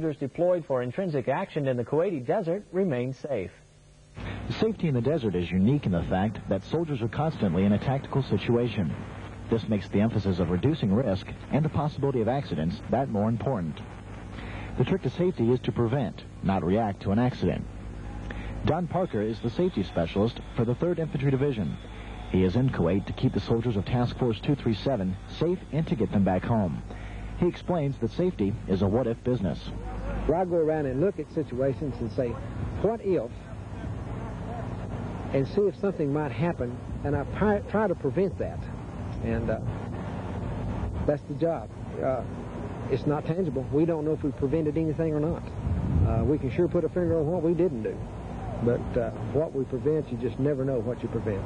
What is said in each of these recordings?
Soldiers deployed for intrinsic action in the Kuwaiti desert remain safe. Safety in the desert is unique in the fact that soldiers are constantly in a tactical situation. This makes the emphasis of reducing risk and the possibility of accidents that more important. The trick to safety is to prevent, not react to an accident. Don Parker is the safety specialist for the 3rd Infantry Division. He is in Kuwait to keep the soldiers of Task Force 237 safe and to get them back home. He explains that safety is a what-if business. I go around and look at situations and say, what if? And see if something might happen, and I try to prevent that. And that's the job. It's not tangible. We don't know if we prevented anything or not. We can sure put a finger on what we didn't do. But what we prevent, you just never know what you prevent.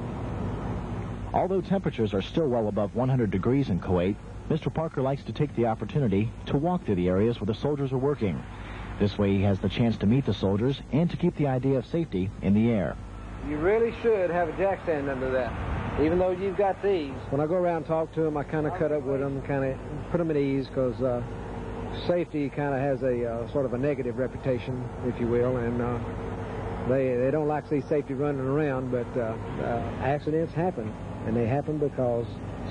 Although temperatures are still well above 100 degrees in Kuwait, Mr. Parker likes to take the opportunity to walk through the areas where the soldiers are working. This way he has the chance to meet the soldiers and to keep the idea of safety in the air. You really should have a jack stand under that, even though you've got these. When I go around and talk to them, I kind of cut up with them, kind of put them at ease, because safety kind of has a sort of a negative reputation, if you will, and they don't like to see safety running around, but accidents happen, and they happen because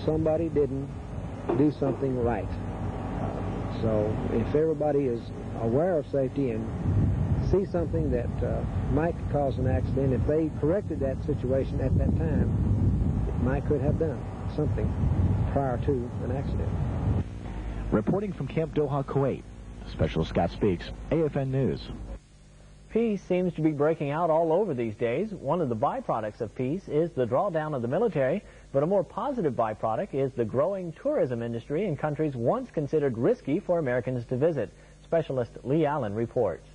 somebody didn't do something right. So if everybody is aware of safety and see something that might cause an accident, if they corrected that situation at that time, it might could have done something prior to an accident. Reporting from Camp Doha, Kuwait, Specialist Scott Speaks, AFN News. Peace seems to be breaking out all over these days. One of the byproducts of peace is the drawdown of the military, but a more positive byproduct is the growing tourism industry in countries once considered risky for Americans to visit. Specialist Lee Allen reports.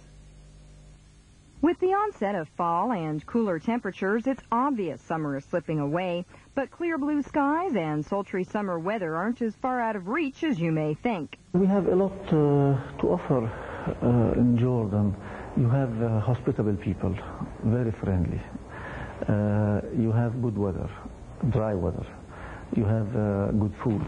With the onset of fall and cooler temperatures, it's obvious summer is slipping away, but clear blue skies and sultry summer weather aren't as far out of reach as you may think. We have a lot to offer in Jordan. You have hospitable people, very friendly. You have good weather, dry weather. You have good food.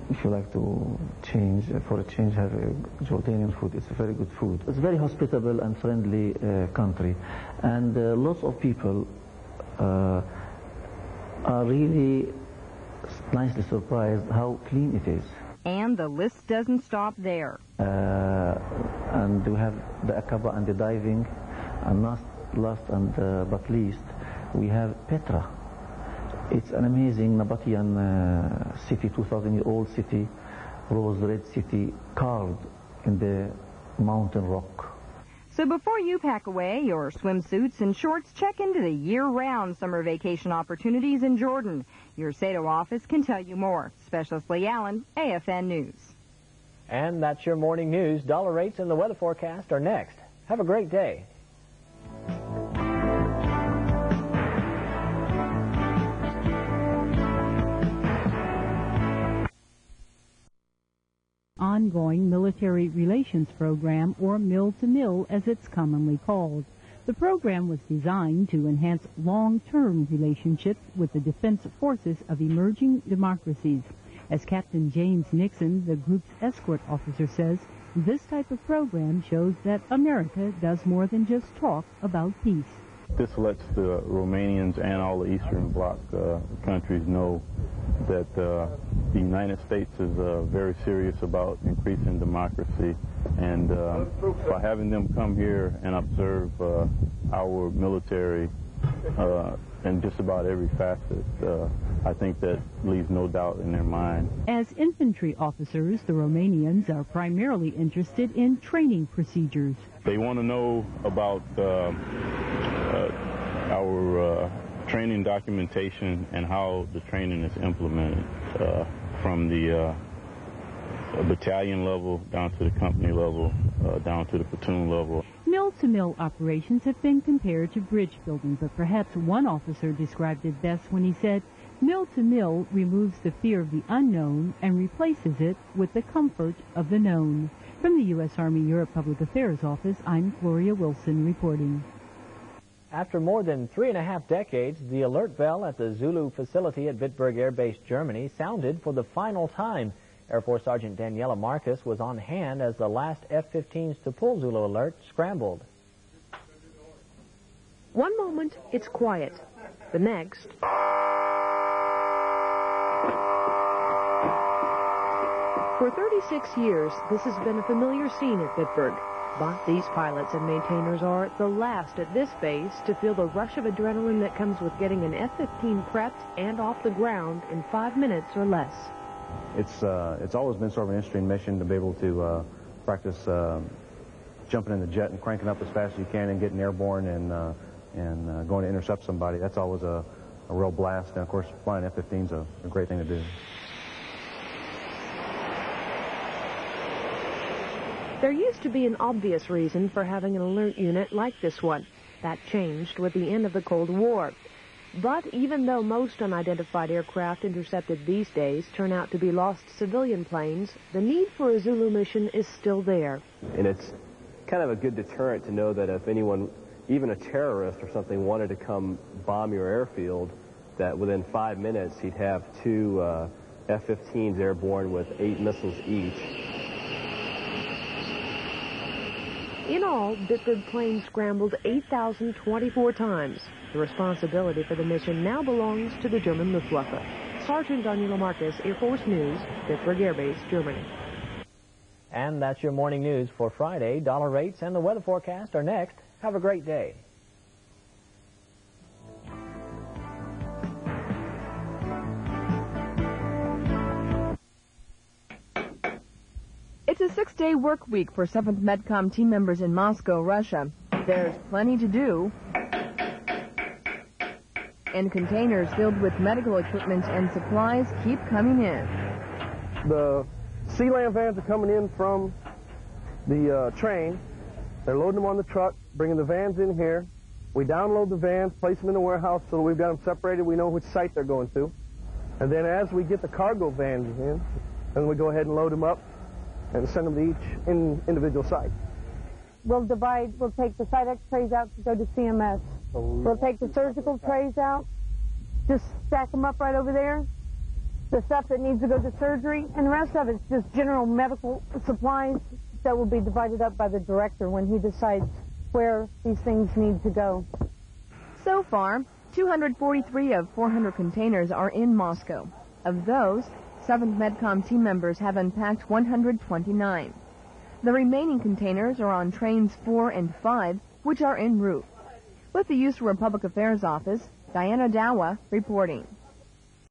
If you like to change, for a change, have a Jordanian food. It's a very good food. It's a very hospitable and friendly country. And lots of people are really nicely surprised how clean it is. And the list doesn't stop there. And we have the Aqaba and the diving. And last and but least, we have Petra. It's an amazing Nabatean city, 2,000-year-old city, rose red city, carved in the mountain rock. So before you pack away your swimsuits and shorts, check into the year-round summer vacation opportunities in Jordan. Your SATO office can tell you more. Specialist Lee Allen, AFN News. And that's your morning news. Dollar rates and the weather forecast are next. Have a great day. Ongoing Military Relations Program, or Mill-to-Mill as it's commonly called. The program was designed to enhance long-term relationships with the defense forces of emerging democracies. As Captain James Nixon, the group's escort officer, says, this type of program shows that America does more than just talk about peace. This lets the Romanians and all the Eastern Bloc countries know that the United States is very serious about increasing democracy, and by having them come here and observe our military in just about every facet, I think that leaves no doubt in their mind. As infantry officers, the Romanians are primarily interested in training procedures. They want to know about our training documentation and how the training is implemented from the battalion level down to the company level, down to the platoon level. Mill-to-mill operations have been compared to bridge building, but perhaps one officer described it best when he said, mill-to-mill removes the fear of the unknown and replaces it with the comfort of the known. From the U.S. Army Europe Public Affairs Office, I'm Gloria Wilson reporting. After more than 3.5 decades, the alert bell at the Zulu facility at Bitburg Air Base, Germany, sounded for the final time. Air Force Sergeant Daniela Marchus was on hand as the last F-15s to pull Zulu alert scrambled. One moment, it's quiet. The next... For 36 years, this has been a familiar scene at Bitburg. But these pilots and maintainers are the last at this base to feel the rush of adrenaline that comes with getting an F-15 prepped and off the ground in 5 minutes or less. It's always been sort of an interesting mission to be able to practice jumping in the jet and cranking up as fast as you can and getting airborne and going to intercept somebody. That's always a real blast. And, of course, flying F-15 is a great thing to do. There used to be an obvious reason for having an alert unit like this one. That changed with the end of the Cold War. But even though most unidentified aircraft intercepted these days turn out to be lost civilian planes, the need for a Zulu mission is still there. And it's kind of a good deterrent to know that if anyone, even a terrorist or something, wanted to come bomb your airfield, that within 5 minutes he'd have 2 F-15s airborne with 8 missiles each. In all, Bitburg planes scrambled 8,024 times. The responsibility for the mission now belongs to the German Luftwaffe. Sergeant Daniela Marcus, Air Force News, Bitburg Air Base, Germany. And that's your morning news for Friday. Dollar rates and the weather forecast are next. Have a great day. It's a 6-day work week for 7th Medcom team members in Moscow, Russia. There's plenty to do, and containers filled with medical equipment and supplies keep coming in. The Sea-Land vans are coming in from the train. They're loading them on the truck, bringing the vans in here. We download the vans, place them in the warehouse so that we've got them separated. We know which site they're going to. And then as we get the cargo vans in, then we go ahead and load them up and send them to each individual site. We'll take the site X-rays out to go to CMS. We'll take the surgical trays out, just stack them up right over there. The stuff that needs to go to surgery, and the rest of it's just general medical supplies that will be divided up by the director when he decides where these things need to go. So far, 243 of 400 containers are in Moscow. Of those, 7th Medcom team members have unpacked 129. The remaining containers are on trains 4 and 5, which are en route. With the USAFE Public Affairs Office, Diana Dawa reporting.